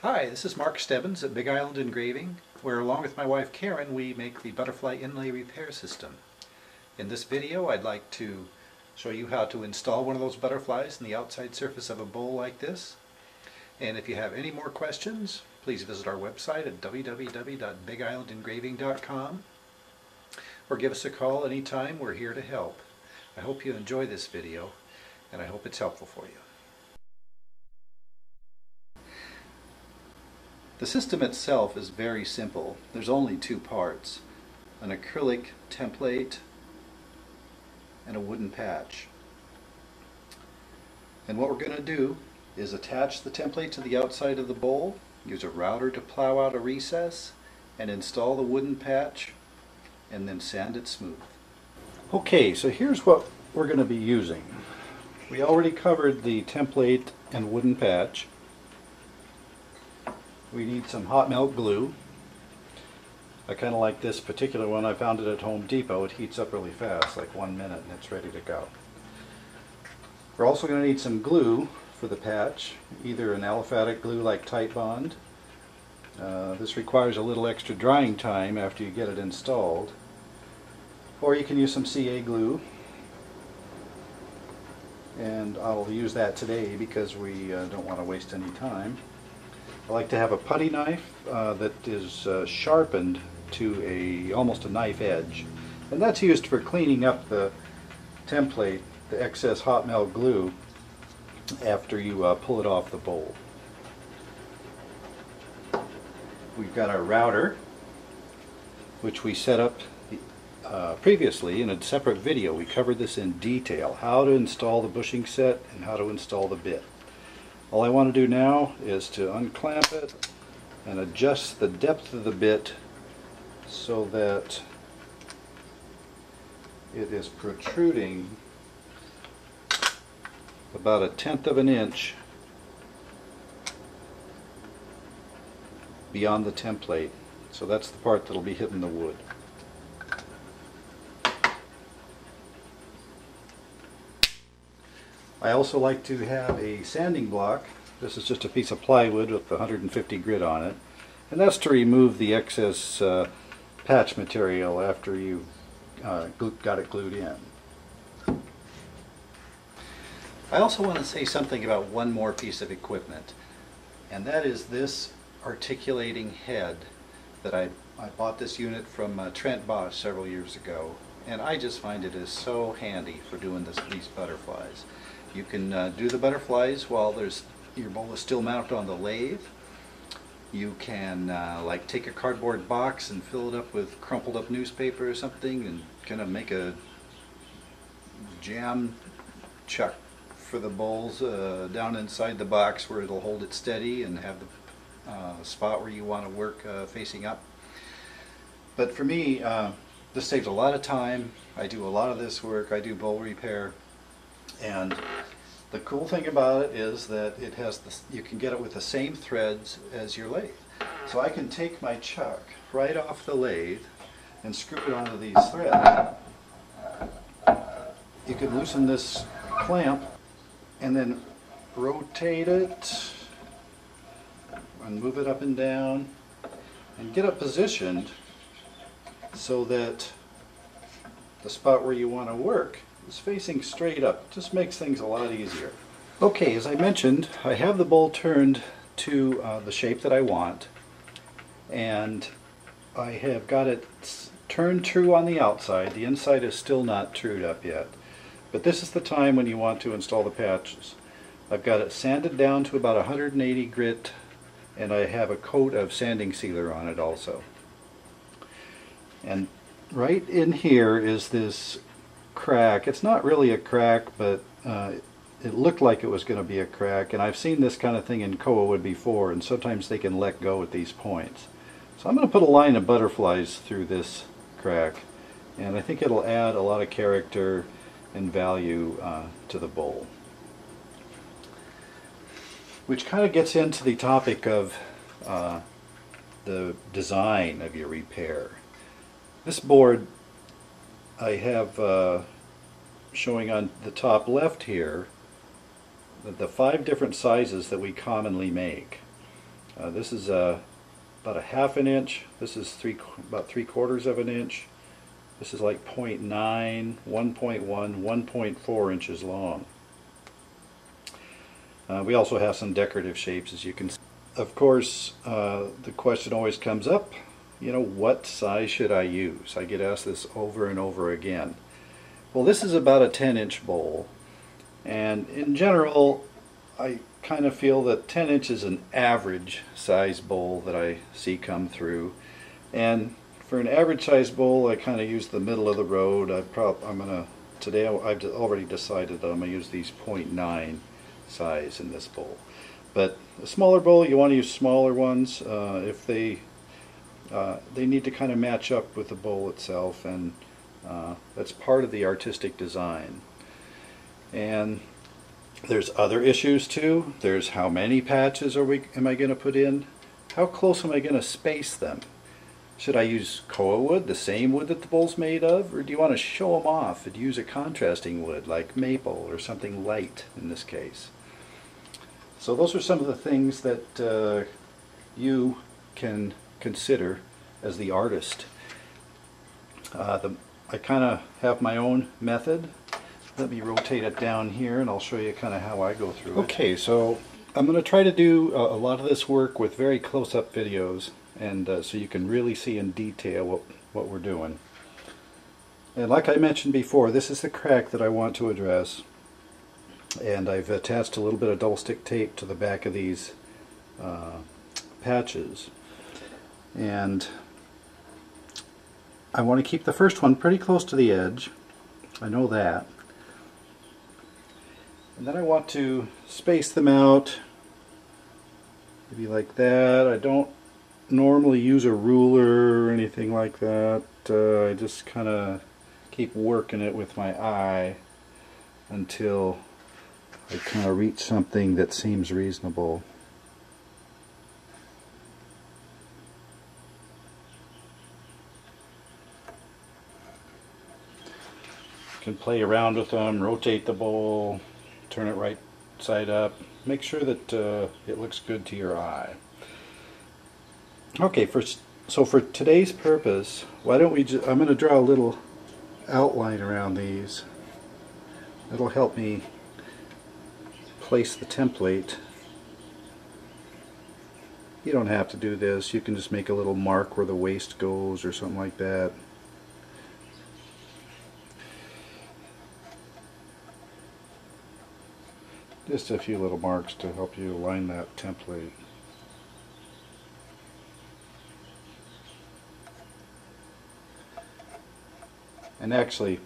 Hi, this is Mark Stebbins at Big Island Engraving, where along with my wife Karen we make the butterfly inlay repair system. In this video I'd like to show you how to install one of those butterflies in the outside surface of a bowl like this. And if you have any more questions, please visit our website at www.bigislandengraving.com or give us a call anytime. We're here to help. I hope you enjoy this video and I hope it's helpful for you. The system itself is very simple. There's only two parts: an acrylic template and a wooden patch. And what we're going to do is attach the template to the outside of the bowl, use a router to plow out a recess, and install the wooden patch, and then sand it smooth. Okay, so here's what we're going to be using. We already covered the template and wooden patch. We need some hot melt glue. I kind of like this particular one. I found it at Home Depot. It heats up really fast, like 1 minute, and it's ready to go. We're also going to need some glue for the patch, either an aliphatic glue like Titebond. This requires a little extra drying time after you get it installed. Or you can use some CA glue. And I'll use that today because we don't want to waste any time. I like to have a putty knife that is sharpened to almost a knife edge, and that's used for cleaning up the template, the excess hot melt glue, after you pull it off the bowl. We've got our router, which we set up previously in a separate video. We covered this in detail, how to install the bushing set and how to install the bit. All I want to do now is to unclamp it and adjust the depth of the bit so that it is protruding about 1/10 of an inch beyond the template. So that's the part that will be hitting the wood. I also like to have a sanding block. This is just a piece of plywood with 150 grit on it, and that's to remove the excess patch material after you've got it glued in. I also want to say something about one more piece of equipment, and that is this articulating head that I bought this unit from Trent Bosch several years ago, and I just find it is so handy for doing these butterflies. You can do the butterflies while your bowl is still mounted on the lathe. You can like take a cardboard box and fill it up with crumpled up newspaper or something and kind of make a jam chuck for the bowls down inside the box where it'll hold it steady and have the spot where you want to work facing up. But for me, this saves a lot of time. I do a lot of this work. I do bowl repair. And the cool thing about it is that it has you can get it with the same threads as your lathe. So I can take my chuck right off the lathe and screw it onto these threads. You can loosen this clamp and then rotate it and move it up and down and get it positioned so that the spot where you want to work is facing straight up. It just makes things a lot easier. Okay, as I mentioned, I have the bowl turned to the shape that I want, and I have got it turned true on the outside. The inside is still not trued up yet, but this is the time when you want to install the patches. I've got it sanded down to about 180 grit, and I have a coat of sanding sealer on it also. And right in here is this crack. It's not really a crack, but it looked like it was going to be a crack, and I've seen this kind of thing in koa wood before, and sometimes they can let go at these points. So I'm going to put a line of butterflies through this crack, and I think it'll add a lot of character and value to the bowl. Which kind of gets into the topic of the design of your repair. This board I have showing on the top left here the 5 different sizes that we commonly make. This is about a half an inch. This is about 3/4 of an inch. This is like 0.9, 1.1, 1.4 inches long. We also have some decorative shapes, as you can see. Of course, the question always comes up, what size should I use? I get asked this over and over again. Well, this is about a 10-inch bowl, and in general I kind of feel that 10 inches is an average size bowl that I see come through, and for an average size bowl I kind of use the middle of the road. Today I've already decided that I'm going to use these 0.9 size in this bowl. But a smaller bowl, you want to use smaller ones if they need to kind of match up with the bowl itself, and that's part of the artistic design. And there's other issues too. There's how many patches am I going to put in? How close am I going to space them? Should I use koa wood, the same wood that the bowl's made of, or do you want to show them off and use a contrasting wood like maple or something light in this case? So those are some of the things that you can consider as the artist. I kind of have my own method. Let me rotate it down here and I'll show you kind of how I go through it. Okay, so I'm going to try to do a lot of this work with very close-up videos, and so you can really see in detail what we're doing. And like I mentioned before, this is the crack that I want to address, and I've attached a little bit of double stick tape to the back of these patches, and I want to keep the first one pretty close to the edge. I know that. And then I want to space them out maybe like that. I don't normally use a ruler or anything like that. I just kind of keep working it with my eye until I kind of reach something that seems reasonable. You can play around with them, rotate the bowl, turn it right side up. Make sure that it looks good to your eye. Okay, so for today's purpose, why don't we I'm going to draw a little outline around these. It'll help me place the template. You don't have to do this. You can just make a little mark where the waist goes or something like that. Just a few little marks to help you align that template. And actually,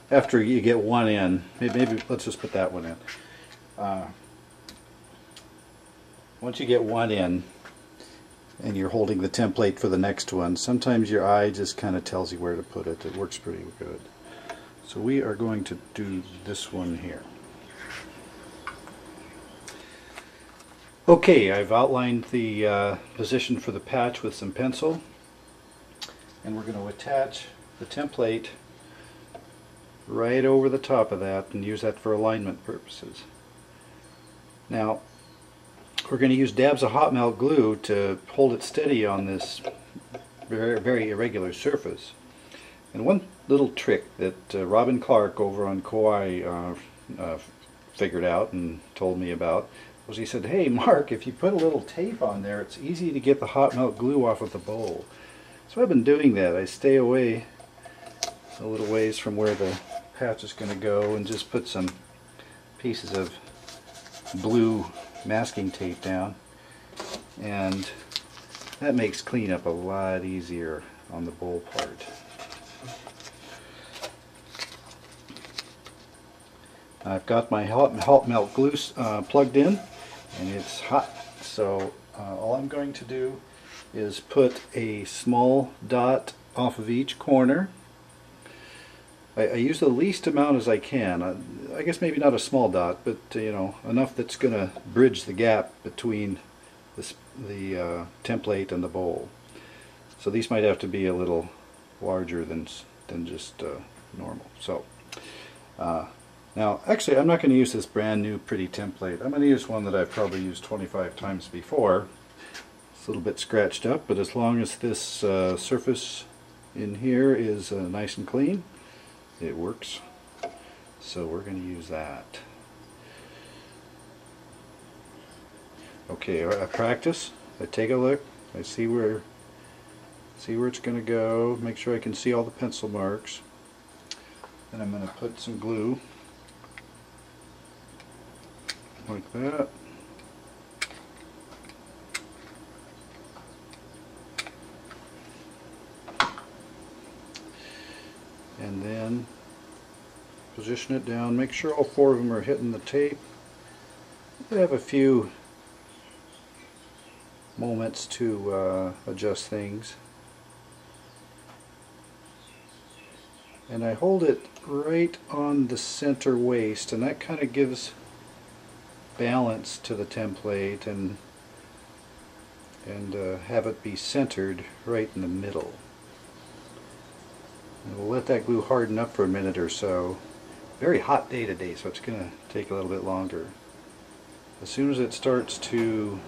after you get one in, maybe let's just put that one in. Once you get one in and you're holding the template for the next one, sometimes your eye just kind of tells you where to put it. It works pretty good. So we are going to do this one here. Okay, I've outlined the position for the patch with some pencil, and we're going to attach the template right over the top of that and use that for alignment purposes. Now, we're going to use dabs of hot melt glue to hold it steady on this very, very irregular surface. And one little trick that Robin Clark over on Kauai figured out and told me about was, he said, "Hey Mark, if you put a little tape on there, it's easy to get the hot melt glue off of the bowl." So I've been doing that. I stay away a little ways from where the patch is going to go and just put some pieces of blue masking tape down, and that makes cleanup a lot easier on the bowl part. I've got my hot melt glue plugged in, and it's hot, so all I'm going to do is put a small dot off of each corner. I use the least amount as I can. I guess maybe not a small dot, but enough that's going to bridge the gap between the template and the bowl. So these might have to be a little larger than just normal. So now, actually, I'm not going to use this brand new pretty template. I'm going to use one that I've probably used 25 times before. It's a little bit scratched up, but as long as this surface in here is nice and clean, it works. So we're going to use that. Okay, I practice. I take a look. I see where it's going to go. Make sure I can see all the pencil marks. Then I'm going to put some glue like that. And then position it down. Make sure all four of them are hitting the tape. You have a few moments to adjust things. And I hold it right on the center waist, and that kind of gives balance to the template, and have it be centered right in the middle. And we'll let that glue harden up for a minute or so. Very hot day today, so it's going to take a little bit longer. As soon as it starts to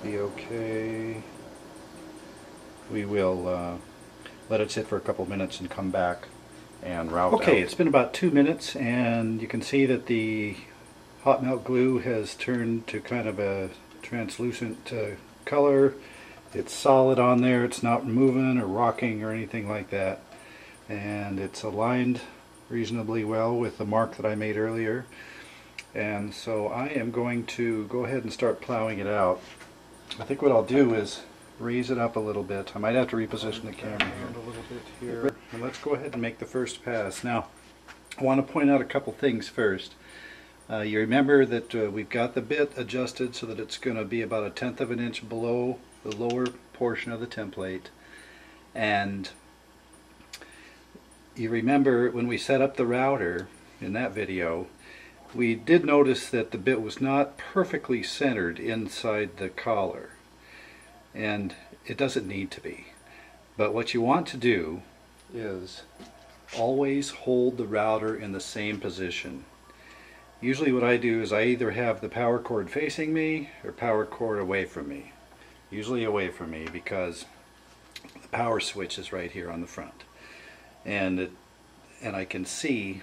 be okay, we will let it sit for a couple minutes and come back and route out. Okay, it's been about 2 minutes, and you can see that the hot melt glue has turned to kind of a translucent color. It's solid on there, it's not moving or rocking or anything like that, and it's aligned reasonably well with the mark that I made earlier. And so I am going to go ahead and start plowing it out. I think what I'll do is raise it up a little bit. I might have to reposition the camera here a little bit here. And let's go ahead and make the first pass. Now, I want to point out a couple things first. You remember that we've got the bit adjusted so that it's going to be about 1/10 of an inch below the lower portion of the template. And you remember when we set up the router in that video, we did notice that the bit was not perfectly centered inside the collar. And it doesn't need to be. But what you want to do is always hold the router in the same position. Usually what I do is I either have the power cord facing me or power cord away from me. Usually away from me, because the power switch is right here on the front. And I can see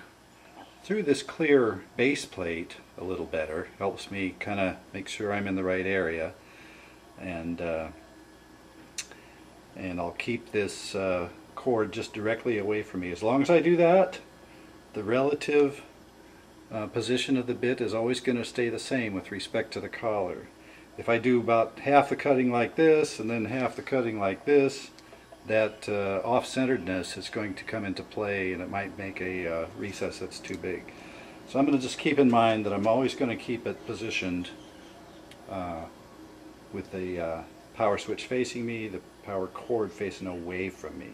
through this clear base plate a little better. Helps me kind of make sure I'm in the right area. And I'll keep this cord just directly away from me. As long as I do that, the relative position of the bit is always going to stay the same with respect to the collar. If I do about half the cutting like this and then half the cutting like this, that off-centeredness is going to come into play, and it might make a recess that's too big. So I'm going to just keep in mind that I'm always going to keep it positioned with the power switch facing me, the power cord facing away from me.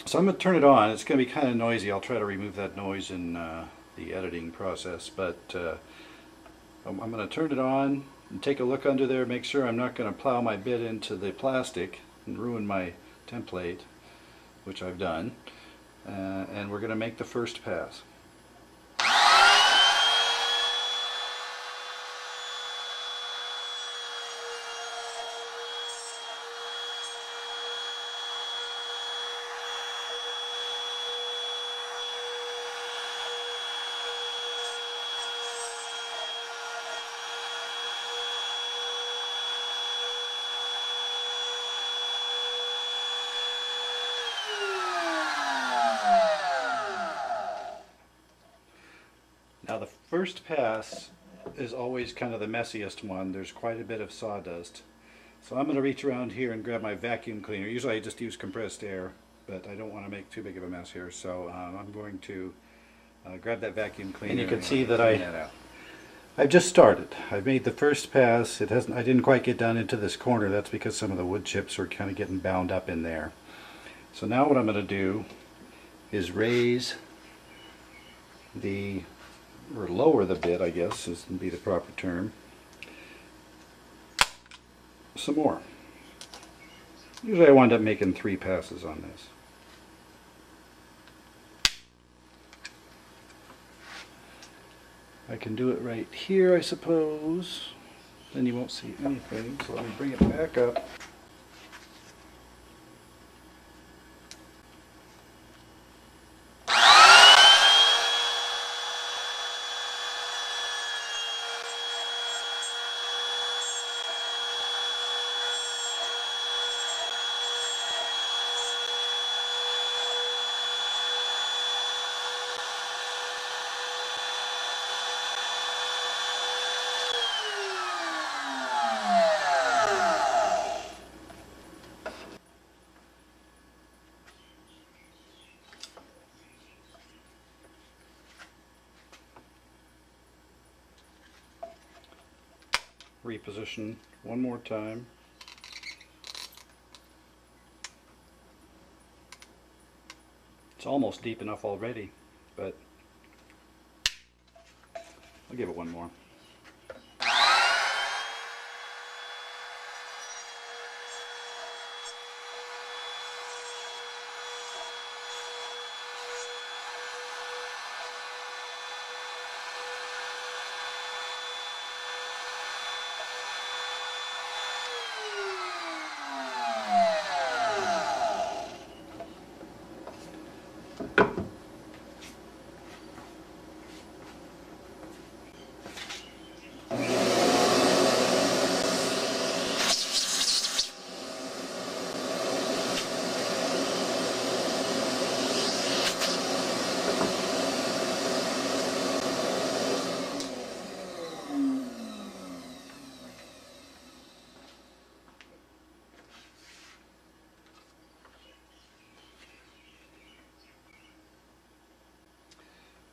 So I'm going to turn it on. It's going to be kind of noisy. I'll try to remove that noise in the editing process, but I'm going to turn it on and take a look under there, make sure I'm not going to plow my bit into the plastic and ruin my template, which I've done, and we're going to make the first pass. Now the first pass is always kind of the messiest one. There's quite a bit of sawdust. So I'm going to reach around here and grab my vacuum cleaner. Usually I just use compressed air, but I don't want to make too big of a mess here. So I'm going to grab that vacuum cleaner. And you can see that I've just started. I've made the first pass. I didn't quite get down into this corner. That's because some of the wood chips are kind of getting bound up in there. So now what I'm going to do is raise or lower the bit, I guess would be the proper term, some more. Usually I wind up making 3 passes on this. I can do it right here, I suppose. Then you won't see anything, so let me bring it back up. Reposition one more time. It's almost deep enough already, but I'll give it one more.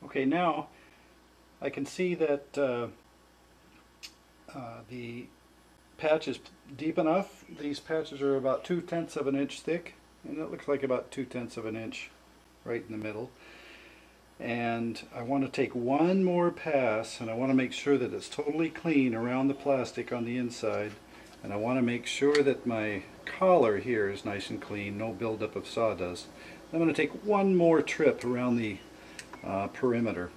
Okay, now I can see that the patch is deep enough. These patches are about 2/10 of an inch thick, and it looks like about 2/10 of an inch right in the middle. And I want to take one more pass, and I want to make sure that it's totally clean around the plastic on the inside. And I want to make sure that my collar here is nice and clean, no buildup of sawdust. I'm going to take one more trip around the perimeter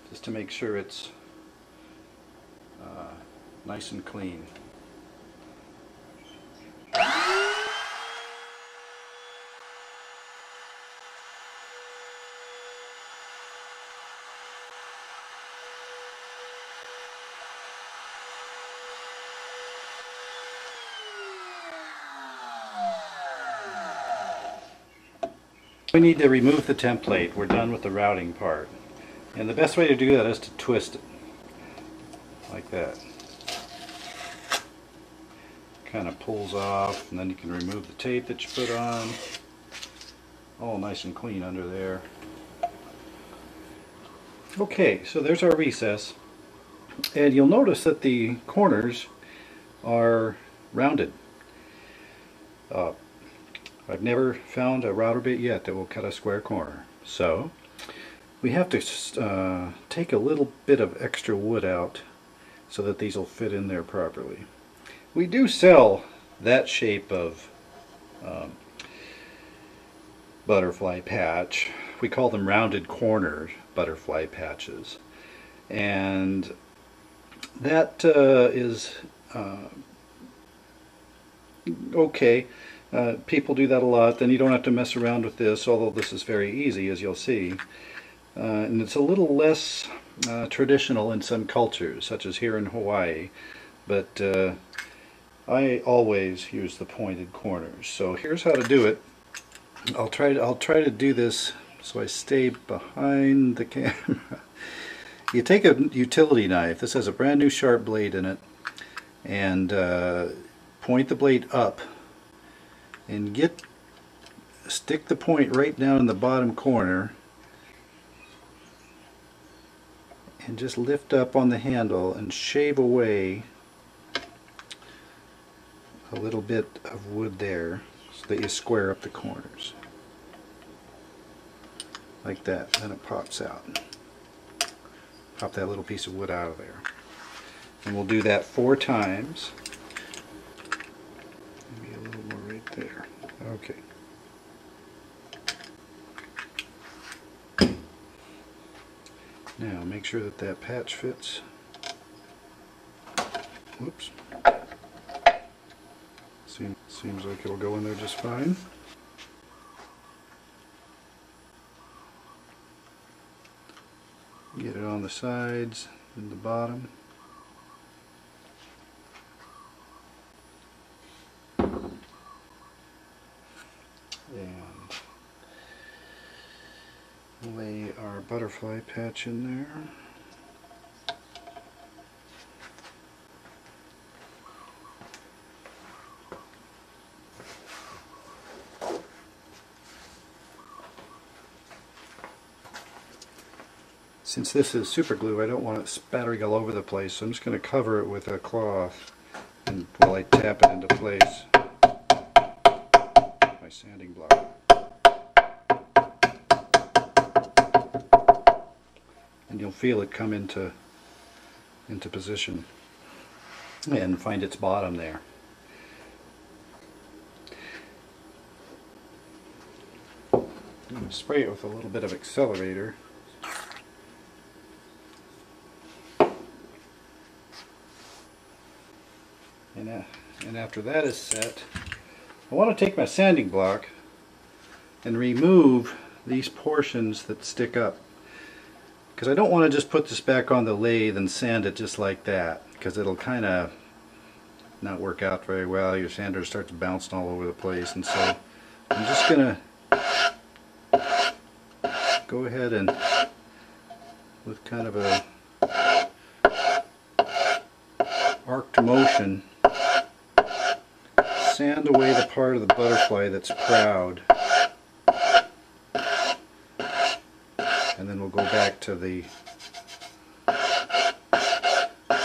just to make sure it's nice and clean. We need to remove the template. We're done with the routing part. And the best way to do that is to twist it like that. Kind of pulls off, and then you can remove the tape that you put on. All nice and clean under there. Okay, so there's our recess. And you'll notice that the corners are rounded. I've never found a router bit yet that will cut a square corner. So we have to take a little bit of extra wood out so that these will fit in there properly. We do sell that shape of butterfly patch. We call them rounded corner butterfly patches. And that is okay. People do that a lot. Then you don't have to mess around with this, although this is very easy, as you'll see. And it's a little less traditional in some cultures, such as here in Hawaii. But I always use the pointed corners. So here's how to do it. I'll try to do this so I stay behind the camera. You take a utility knife. This has a brand new sharp blade in it, and point the blade up. And stick the point right down in the bottom corner, and just lift up on the handle and shave away a little bit of wood there so that you square up the corners like that. Then it pops out. Pop that little piece of wood out of there, and we'll do that 4 times. Maybe a little more right there. Okay. Now make sure that that patch fits. Whoops. Seems like it'll go in there just fine. Get it on the sides and the bottom. And lay our butterfly patch in there. Since this is super glue, I don't want it spattering all over the place, so I'm just going to cover it with a cloth and while I tap it into place with my sanding block. And you'll feel it come into position and find its bottom there. I'm going to spray it with a little bit of accelerator. And after that is set, I want to take my sanding block and remove these portions that stick up, because I don't want to just put this back on the lathe and sand it just like that, because it'll kind of not work out very well. Your sander starts bouncing all over the place, and so I'm just going to go ahead and with kind of a arced motion sand away the part of the butterfly that's proud, and then we'll go back to the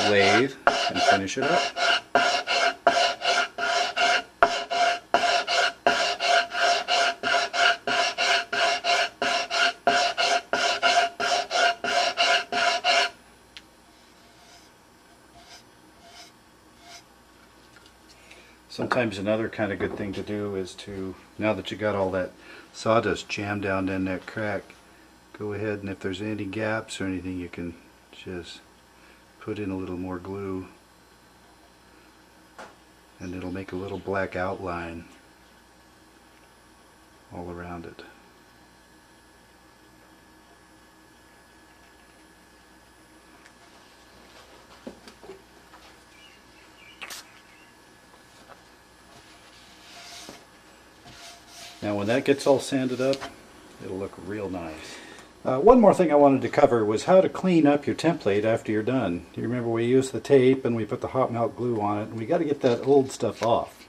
lathe and finish it up. Sometimes another kind of good thing to do is to, now that you got all that sawdust jammed down in that crack, go ahead and if there's any gaps or anything, you can just put in a little more glue and it'll make a little black outline all around it. Now when that gets all sanded up, it'll look real nice. One more thing I wanted to cover was how to clean up your template after you're done. You remember we used the tape and we put the hot melt glue on it, and we got to get that old stuff off.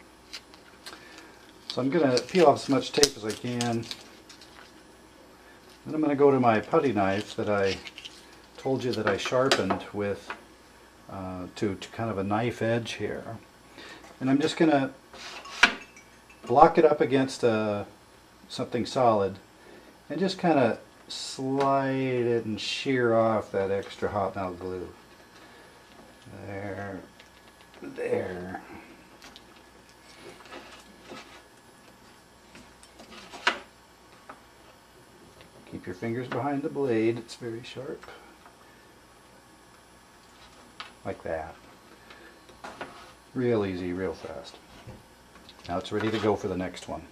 So I'm going to peel off as much tape as I can. Then I'm going to go to my putty knife that I told you that I sharpened with to kind of a knife edge here. And I'm just going to block it up against something solid and just kind of slide it and shear off that extra hot melt glue. There. Keep your fingers behind the blade, it's very sharp. Like that. Real easy, real fast. Now it's ready to go for the next one.